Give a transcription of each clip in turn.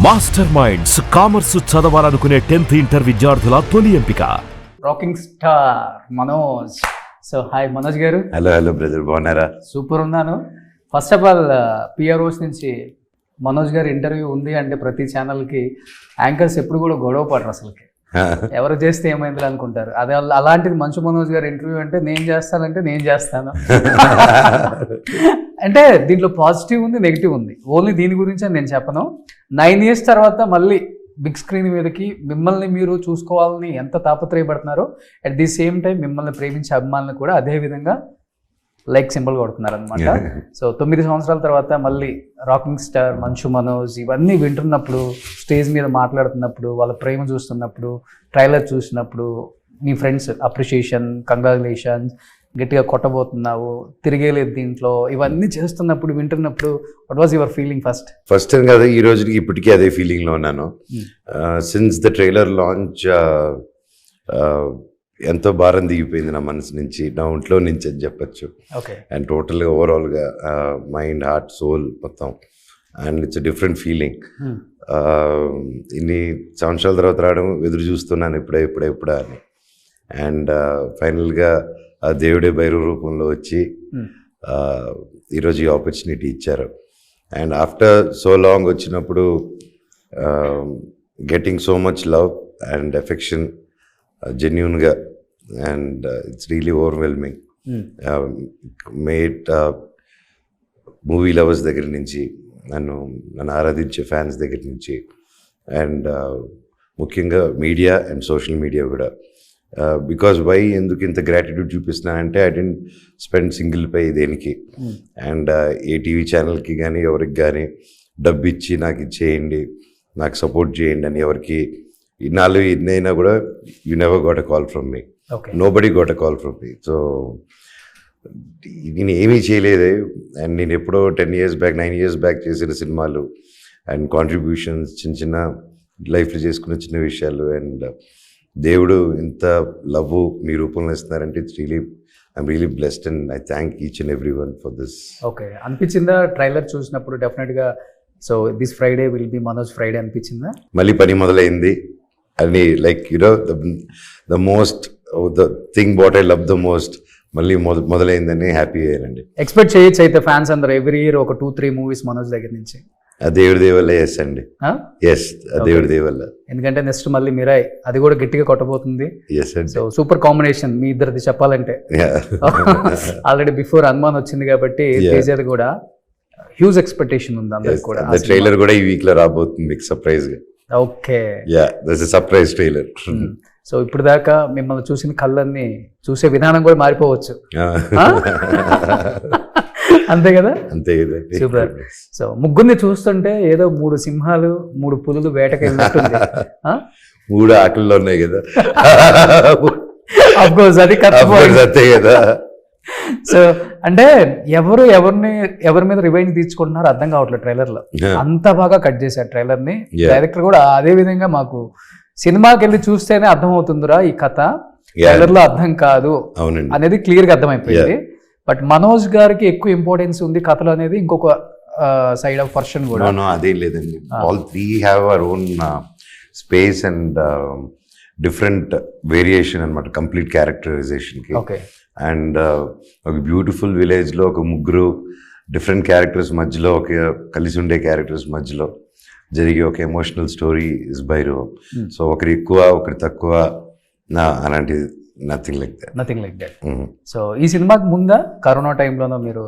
Master minds commerce చదవాలనుకునే 10th inter విద్యార్థుల తొలి ఎంపిక. Rocking star Manoj. So hi Manoj గారు. హలో బ్రదర్, బాగున్నారా? సూపర్ ఉన్నాను. ఫస్ట్ ఆఫ్ ఆల్ పిఆర్ఓస్ నుంచి మనోజ్ గారు ఇంటర్వ్యూ ఉంది అంటే ప్రతి ఛానల్కి యాంకర్స్ ఎప్పుడు కూడా గొడవ పడరు అసలుకి. ఎవరు చేస్తే ఏమైంది అనుకుంటారు. అదే అలాంటిది మంచు మనోజ్ గారు ఇంటర్వ్యూ అంటే నేను చేస్తానంటే నేను చేస్తాను. అంటే దీంట్లో పాజిటివ్ ఉంది, నెగిటివ్ ఉంది. ఓన్లీ దీని గురించి అని నేను చెప్పను. 9 years తర్వాత మళ్ళీ బిగ్ స్క్రీన్ మీదకి మిమ్మల్ని మీరు చూసుకోవాలని ఎంత తాపత్రయపడుతున్నారో అట్ ది సేమ్ టైం మిమ్మల్ని ప్రేమించే అభిమానులు కూడా అదే విధంగా లైక్ సింబల్ కొడుతున్నారు అనమాట. సో 9 సంవత్సరాల తర్వాత మళ్ళీ రాకింగ్ స్టార్ మంచు మనోజ్ ఇవన్నీ వింటున్నప్పుడు, స్టేజ్ మీద మాట్లాడుతున్నప్పుడు, వాళ్ళ ప్రేమ చూస్తున్నప్పుడు, ట్రైలర్ చూసినప్పుడు, మీ ఫ్రెండ్స్ అప్రిషియేషన్, కంగ్రాచులేషన్స్, గట్టిగా కొట్టబోతున్నావు, తిరిగేలేదు దీంట్లో, ఇవన్నీ చేస్తున్నప్పుడు వింటున్నప్పుడు what was your feeling? First time కదా ఈ రోజుకి ఇప్పటికీ అదే ఫీలింగ్లో ఉన్నాను. సిన్స్ ద ట్రైలర్ లాంచ్ ఎంతో భారం దిగిపోయింది నా మనసు నుంచి, నా ఒంట్లో నుంచి అని చెప్పచ్చు. అండ్ టోటల్గా ఓవరాల్గా మైండ్, హార్ట్, సోల్ మొత్తం. And it's different feeling. ఇన్ని సంవత్సరాల తర్వాత రావడం ఎదురు చూస్తున్నాను ఎప్పుడా అని. అండ్ ఫైనల్గా ఆ దేవుడే భైరవ రూపంలో వచ్చి ఈరోజు ఈ ఆపర్చునిటీ ఇచ్చారు. అండ్ ఆఫ్టర్ సో లాంగ్ వచ్చినప్పుడు getting so much love and affection జెన్యూన్గా, అండ్ ఇట్స్ రియలీ ఓవర్వెల్మింగ్. మేట్ మూవీ లవర్స్ దగ్గర నుంచి, నన్ను ఆరాధించే ఫ్యాన్స్ దగ్గర నుంచి, అండ్ ముఖ్యంగా మీడియా అండ్ సోషల్ మీడియా కూడా. బికాజ్ వై ఎందుకు ఇంత గ్రాటిట్యూడ్ చూపిస్తున్నానంటే I didn't spend single pie దేనికి. అండ్ ఏ టీవీ ఛానల్కి కానీ ఎవరికి కానీ డబ్బు ఇచ్చి నాకు ఇచ్చేయండి, నాకు సపోర్ట్ చేయండి అని ఎవరికి ఇన్నాళ్ళు ఇన్నైనా కూడా you never got a call from me. Nobody got a call from me. So నేను ఏమీ చేయలేదే. అండ్ నేను ఎప్పుడో 10 years బ్యాక్, 9 years బ్యాక్ చేసిన సినిమాలు అండ్ కాంట్రిబ్యూషన్స్, చిన్న లైఫ్లో చేసుకున్న చిన్న విషయాలు, అండ్ దేవుడు ఇంత లవ్ మీ రూపంలో ఇస్తున్నారంటే it's I'm really blessed and I thank each and every one for this. Okay, అనిపించిందా ట్రైలర్ చూసినప్పుడు డెఫినెట్గా so this Friday will be Manoj Friday అనిపించిందా? మళ్ళీ పని మొదలైంది అని, like you know the most the thing what I love the most మళ్ళీ మొదలైందని హ్యాపీ అయ్యానండి. ఎక్స్పెక్ట్ చేయొచ్చు అయితే ఫ్యాన్స్ అందరూ ఎవ్రీ ఇయర్ ఒక 2-3 movies మనోజ్ దగ్గర నుంచి? ఆ దేవుడి దేవల్ల ఎస్ అండి, ఎస్ ఆ దేవుడి దేవల్ల. ఎందుకంటే నెక్స్ట్ మళ్ళీ మీరాయ్ అది కూడా గట్టిగా కొట్టబోతుంది. సో సూపర్ కాంబినేషన్ మీ ఇద్దరిది చెప్పాలంటే. ఆల్రెడీ బిఫోర్ హనుమాన్ వచ్చింది కాబట్టి తేజది కూడా హ్యూజ్ ఎక్స్పెక్టేషన్ ఉంది అందరికి కూడా. ట్రైలర్ కూడా ఈ వీక్ లో రాబోతుంది సర్ప్రైజ్ గా. Okay, yeah that's a surprise trailer. So ఇప్పుడు దాకా మిమ్మల్ని చూసిన కళ్ళన్నీ చూసే విధానం కూడా మారిపోవచ్చు. అంతే కదా? అంతే కదా. సూపర్. సో ముగ్గురిని చూస్తుంటే ఏదో 3 సింహాలు 3 పులులు వేటకి వెళ్ళినట్టుంది. 3 ఆటల్లో ఉన్నాయి కదా. అఫ్కోర్స్ అది అంతే కదా. సో అంటే ఎవరి మీద రివెంజ్ తీర్చుకుంటున్నారో అర్థం కావట్లేదు ట్రైలర్ లో. అంత బాగా కట్ చేశారు ట్రైలర్ ని. డైరెక్టర్ కూడా అదే విధంగా మాకు సినిమాకి వెళ్ళి చూస్తేనే అర్థం అవుతుందిరా ఈ కథ, ట్రైలర్ లో అర్థం కాదు అనేది క్లియర్ గా అర్థమైపోయింది. బట్ మనోజ్ గారికి ఎక్కువ ఇంపార్టెన్స్ ఉంది కథలో అనేది ఇంకొక సైడ్ ఆఫ్ పర్సన్ కూడా. అదే లేదండి, all 3 have our own space and different variation అనమాట కంప్లీట్ క్యారెక్టరైజేషన్ కి. అండ్ ఒక బ్యూటిఫుల్ విలేజ్ లో ఒక ముగ్గురు డిఫరెంట్ క్యారెక్టర్స్ మధ్యలో, ఒక కలిసి ఉండే క్యారెక్టర్స్ మధ్యలో జరిగే ఒక emotional story is Bhairavam. So ఒకరు ఎక్కువ ఒకరు తక్కువ అలాంటిది నథింగ్ లైక్ దట్. సో ఈ సినిమాకి ముందా కరోనా టైంలోనో మీరు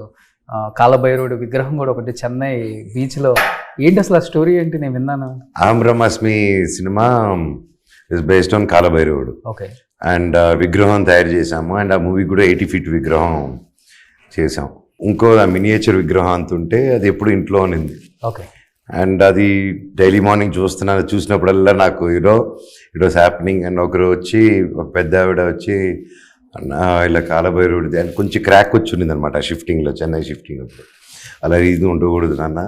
కాలభైరవుడి విగ్రహం కూడా ఒకటి చెన్నై బీచ్ లో, ఏంటి అసలు ఆ స్టోరీ ఏంటి? నేను విన్నాను. అహం బ్రహ్మాస్మి సినిమా ఇస్ బేస్డ్ ఆన్ కాలభైరవుడు. ఓకే. అండ్ విగ్రహం తయారు చేసాము. అండ్ ఆ మూవీ కూడా 80 feet విగ్రహం చేసాం. ఇంకో మినియేచర్ విగ్రహం అంత ఉంటే అది ఎప్పుడు ఇంట్లో ఉన్నింది. ఓకే. అండ్ అది డైలీ మార్నింగ్ చూసినప్పుడల్లా నాకు ఇట్ వాస్ హ్యాపెనింగ్. అండ్ ఒకరు వచ్చి, ఒక పెద్ద ఆవిడ వచ్చి, ఇలా కాలభైరవుడిది అని కొంచెం క్రాక్ వచ్చి ఉన్నింది అనమాట షిఫ్టింగ్లో, చెన్నై షిఫ్టింగ్ అప్పుడు. అలా ఇది ఉండకూడదు నాన్న,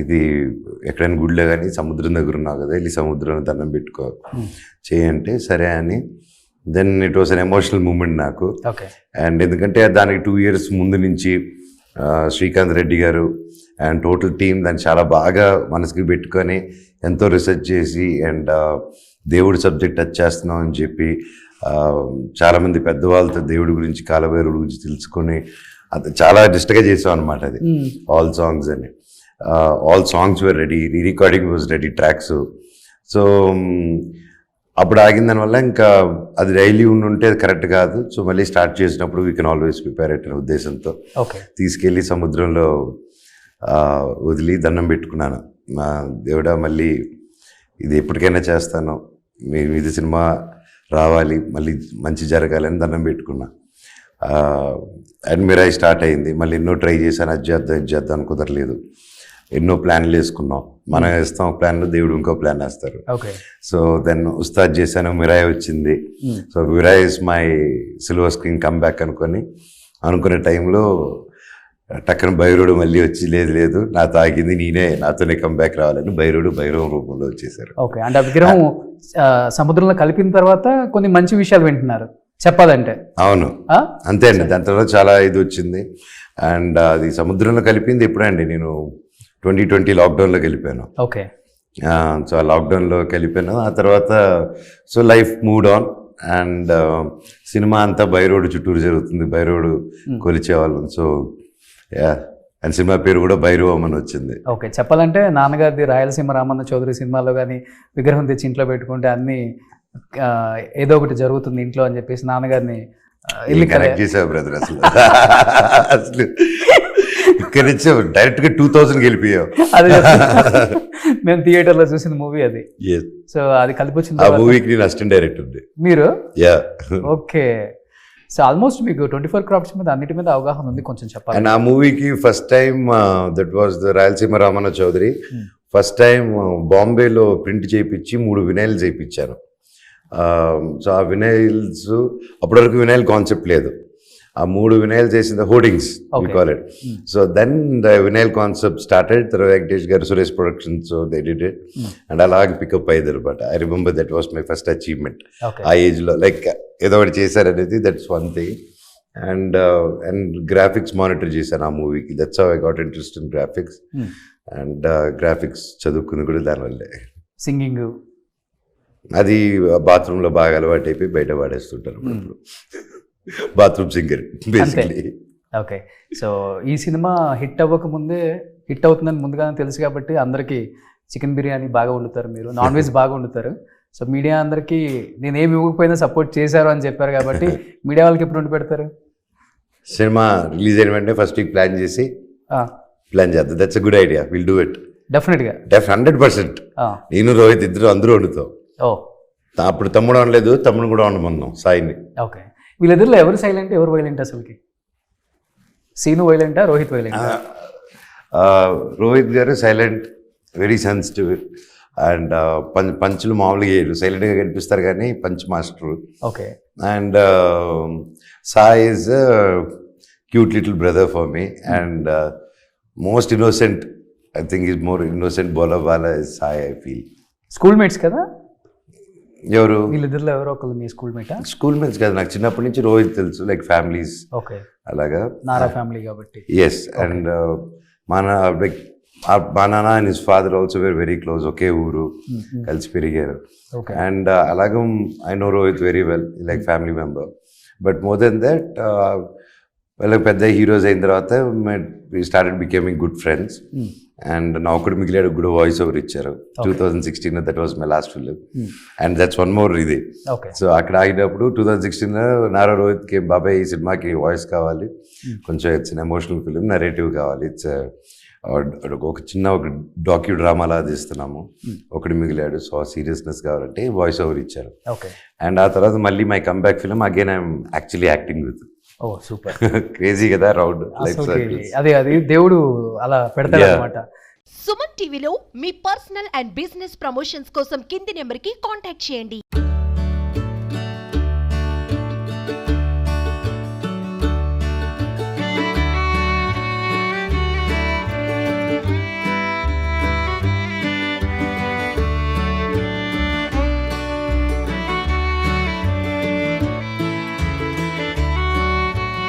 ఇది ఎక్కడైనా గుడిలో కానీ సముద్రం దగ్గర ఉన్నావు కదా, వెళ్ళి సముద్రంలో దండం పెట్టుకో చేయంటే సరే అని. Then it was an emotional moment నాకు. అండ్ ఎందుకంటే దానికి 2 years ముందు నుంచి శ్రీకాంత్ రెడ్డి గారు అండ్ టోటల్ టీమ్ దాన్ని చాలా బాగా మనసుకి పెట్టుకొని ఎంతో రీసెర్చ్ చేసి అండ్ దేవుడి సబ్జెక్ట్ టచ్ చేస్తున్నాం అని చెప్పి చాలామంది పెద్దవాళ్ళతో దేవుడి గురించి కాలభైరవుడి గురించి తెలుసుకొని అది చాలా నిష్టగా చేసాం అనమాట. అది ఆల్ సాంగ్స్ అని all songs were ready, recording was ready, tracks. So అప్పుడు ఆగిన దానివల్ల ఇంకా అది డైలీ ఉంటే అది కరెక్ట్ కాదు. సో మళ్ళీ స్టార్ట్ చేసినప్పుడు వీ కెన్ ఆల్వేస్ ప్రిపేర్ అనే ఉద్దేశంతో తీసుకెళ్ళి సముద్రంలో వదిలి దండం పెట్టుకున్నాను. మా దేవుడా మళ్ళీ ఇది ఎప్పటికైనా చేస్తాను, ఇది సినిమా రావాలి, మళ్ళీ మంచి జరగాలని దండం పెట్టుకున్నా. అడ్మిరాయ్ స్టార్ట్ అయింది, మళ్ళీ ఎన్నో ట్రై చేశాను, అది చేద్దాం కుదరలేదు. ఎన్నో ప్లాన్లు వేసుకున్నాం. మనం వేస్తాం ప్లాన్లు, దేవుడు ఇంకో ప్లాన్ వేస్తారు. సో దెన్ ఉస్తాద్ చేశాను, మిరాయ్ వచ్చింది. So Mirai is my silver screen comeback అనుకునే టైంలో టక్కన భైరవుడు మళ్ళీ వచ్చి లేదు నాతో ఆగింది, నాతోనే కంబ్యాక్ రావాలని భైరవం రూపంలో వచ్చేసారు. ఓకే, అంటే ఆ విగ్రహం సముద్రంలో కలిపిన తర్వాత కొన్ని మంచి విషయాలు వింటున్నారు చెప్పాలంటే. అవును, అంతే అండి. దాని తర్వాత చాలా ఇది వచ్చింది. అండ్ అది సముద్రంలో కలిపింది ఎప్పుడండి, నేను 2020 లాక్డౌన్లో కలిపాను. ఓకే, సో ఆ లాక్డౌన్లో కలిపాను. ఆ తర్వాత so life mood on and cinema అంతా భైరవుడు చుట్టూరు జరుగుతుంది, భైరవుడు కొలిచేవాళ్ళం. సో అండ్ సినిమా పేరు కూడా భైరవం అని వచ్చింది. ఓకే, చెప్పాలంటే నాన్నగారిది రాయలసీమ రామన్న చౌదరి సినిమాలో కానీ విగ్రహం తెచ్చి ఇంట్లో పెట్టుకుంటే అన్ని ఏదో ఒకటి జరుగుతుంది ఇంట్లో అని చెప్పేసి నాన్నగారిని కనెక్ట్ చేసావు బ్రదర్. అసలు ఇక్కడ నుంచి డైరెక్ట్ గా 2000 వెళ్ళిపోయావు. అది మేము థియేటర్ లో చూసిన మూవీ అది. సో అది కలిపి వచ్చింది. ఆ మూవీకి నేను అసిస్టెంట్ డైరెక్టర్ మీరు. ఓకే, సో ఆల్మోస్ట్ మీకు 24 క్రాఫ్ట్స్ మీద అన్నిటి మీద అవగాహన ఉంది, కొంచెం చెప్పాలి. అండ్ ఆ మూవీకి first time that was the Rayalaseema Ramanna Chowdary. First time బాంబేలో ప్రింట్ చేయించి 3 వినైల్స్ చేయించాను. సో ఆ వినైల్స్ అప్పటి వరకు వినైల్ కాన్సెప్ట్ లేదు. ఆ 3 వినైల్స్ చేసిన hoardings we call it. So then the vinyl concept started. తర్వాత Venkatesh garu, Suresh Productions, they did it and అలాగే పికప్ అయ్యేది అనమాట. I remember that was my first achievement ఆ ఏజ్లో. లైక్ ఏదో ఒకటి చేశారనేది, that's one thing. And graphics monitor చేశాను ఆ మూవీకి. That's how I got interest in graphics. And graphics చదువుకుని కూడా దానివల్లే. సింగింగ్ అది బాత్రూంలో బాగా అలవాటు అయిపోయి బయట పాడేస్తుంటారు bathroom singer basically. Okay, so ఈ సినిమా హిట్ అవ్వకముందే హిట్ అవుతుందని ముందుగానే తెలుసు కాబట్టి అందరికీ చికెన్ బిర్యానీ బాగా వండుతారు, మీరు నాన్ వెజ్ బాగా వండుతారు. సో మీడియా అందరికీ నేనేమి ఇవ్వకపోయినా సపోర్ట్ చేశారు అని చెప్పారు కాబట్టి మీడియా వాళ్ళకి ఎప్పుడు వండి పెడతారు? సినిమా రిలీజ్ అయిన వెంటనే ఫస్ట్ వీక్ ప్లాన్ చేసి ప్లాన్ చేద్దాం. That's a good idea, will do it డెఫినెట్గా. 100%. నేను రోహిత్ ఇద్దరు అందరూ వండుతాం. అప్పుడు తమ్ముడు అనలేదు, తమ్ముడు కూడా వండమన్నాం సాయిని. ఓకే, వీళ్ళిద్దరిలో ఎవరు సైలెంట్, ఎవరు వైలెంట్ అసలుకి? సీను వైలెంటా, రోహిత్ వైలెంటా? రోహిత్ గారు సైలెంట్, వెరీ సెన్సిటివ్. అండ్ పంచులు మామూలుగా వేయరు, సైలెంట్గా కనిపిస్తారు కానీ punch master. Okay, and Sai is cute little brother for me and most innocent. I think is more innocent బోలవాలా is Sai, I feel. School mates కదా ఎవరు? వీళ్ళిద్దరిలో ఎవరో ఒకళ్ళు మీ స్కూల్ మేటా? స్కూల్ మేట్స్ కదా, నాకు చిన్నప్పటి నుంచి రోహిత్ తెలుసు, లైక్ ఫ్యామిలీస్. ఓకే, అలాగా నారా ఫ్యామిలీ కాబట్టి. ఎస్, అండ్ మా నాన్న and his father also were very close, ఒకే ఊరు, కలిసి పెరిగారు. అండ్ అలాగే I know Rohit very well, like family member. But more then that వాళ్ళకి పెద్ద హీరోస్ అయిన తర్వాత we started becoming good friends. And నా ఒకటి మిగిలాడు కూడా వాయిస్ ఓవర్ ఇచ్చారు 2016. That was my last film. And that's one more ఇది. సో అక్కడ ఆగినప్పుడు 2016 నారా రోహిత్కి బాబాయ్ ఈ సినిమాకి వాయిస్ కావాలి, కొంచెం ఇట్స్ ఎమోషనల్ ఫిలిం, నరేటివ్ కావాలి, ఇట్స్ ఒక చిన్న ఒక డాక్యూ డ్రామాలా తీస్తున్నాము, ఒకటి మిగిలాడు, సో సీరియస్నెస్ కావాలంటే వాయిస్ ఓవర్ ఇచ్చారు. అండ్ ఆ తర్వాత మళ్ళీ my comeback film again I'm actually acting with. Oh super, crazy కదా రౌండ్ లైఫ్ సర్కిల్స్. అదే దేవుడు అలా పెడతాడు అన్నమాట. సుమన్ టీవీలో మీ పర్సనల్ అండ్ బిజినెస్ ప్రమోషన్స్ కోసం కింది నెంబర్కి కాంటాక్ట్ చేయండి.